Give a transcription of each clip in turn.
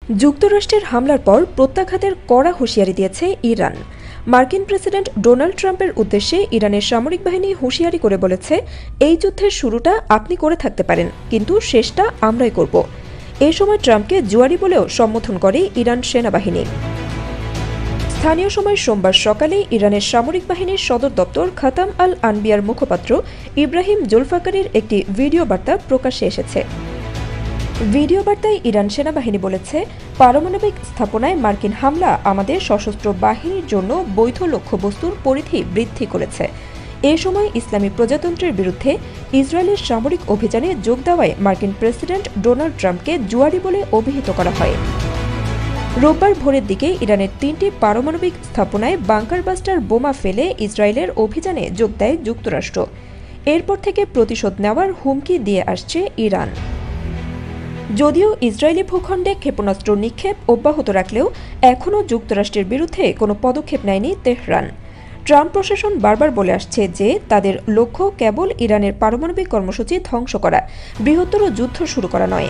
যুক্তরাষ্ট্রের হামলার পর প্রত্যাঘাতের কড়া হুঁশিয়ারি দিয়েছে ইরান। মার্কিন প্রেসিডেন্ট ডোনাল্ড ট্রাম্পের উদ্দেশ্যে ইরানের সামরিক বাহিনী হুঁশিয়ারি করে বলেছে, এই যুদ্ধের শুরুটা আপনি করে থাকতে পারেন, কিন্তু শেষটা আমরাই করব। এ সময় ট্রাম্পকে জুয়ারি বলেও সম্বোধন করে ইরান সেনাবাহিনী। স্থানীয় সময় সোমবার সকালে ইরানের সামরিক বাহিনীর সদর দপ্তর খাতাম আল আনবিয়ার মুখপাত্র ইব্রাহিম জুলফাকারির একটি ভিডিও বার্তা প্রকাশ্যে এসেছে। ভিডিও বার্তায় ইরান সেনাবাহিনী বলেছে, পারমাণবিক স্থাপনায় মার্কিন হামলা আমাদের সশস্ত্র বাহিনীর জন্য বৈধ লক্ষ্যবস্তুর পরিধি বৃদ্ধি করেছে। এ সময় ইসলামী প্রজাতন্ত্রের বিরুদ্ধে ইসরায়েলের সামরিক অভিযানে যোগ দেওয়ায় মার্কিন প্রেসিডেন্ট ডোনাল্ড ট্রাম্পকে জুয়ারি বলে অভিহিত করা হয়। রোববার ভোরের দিকে ইরানের 3টি পারমাণবিক স্থাপনায় বাংকার বাস্টার বোমা ফেলে ইসরায়েলের অভিযানে যোগ দেয় যুক্তরাষ্ট্র। এরপর থেকে প্রতিশোধ নেওয়ার হুমকি দিয়ে আসছে ইরান। যদিও ইসরায়েলি ভূখণ্ডে ক্ষেপণাস্ত্র নিক্ষেপ অব্যাহত রাখলেও এখনও যুক্তরাষ্ট্রের বিরুদ্ধে কোনো পদক্ষেপ নেয়নি তেহরান। ট্রাম্প প্রশাসন বারবার বলে আসছে যে তাদের লক্ষ্য কেবল ইরানের পারমাণবিক কর্মসূচি ধ্বংস করা, বৃহত্তর যুদ্ধ শুরু করা নয়।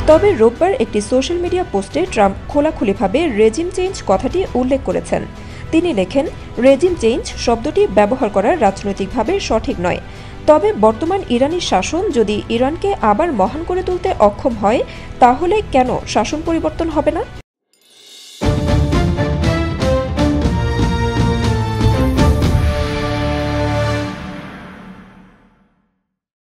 তবে রোববার একটি সোশ্যাল মিডিয়া পোস্টে ট্রাম্প খোলাখুলিভাবে রেজিম চেঞ্জ কথাটি উল্লেখ করেছেন। তিনি লেখেন, রেজিম চেঞ্জ শব্দটি ব্যবহার করা রাজনৈতিকভাবে সঠিক নয়। তবে বর্তমান ইরানি শাসন যদি ইরানকে আবার মহান করে তুলতে অক্ষম হয়, তাহলে কেন শাসন পরিবর্তন হবে না?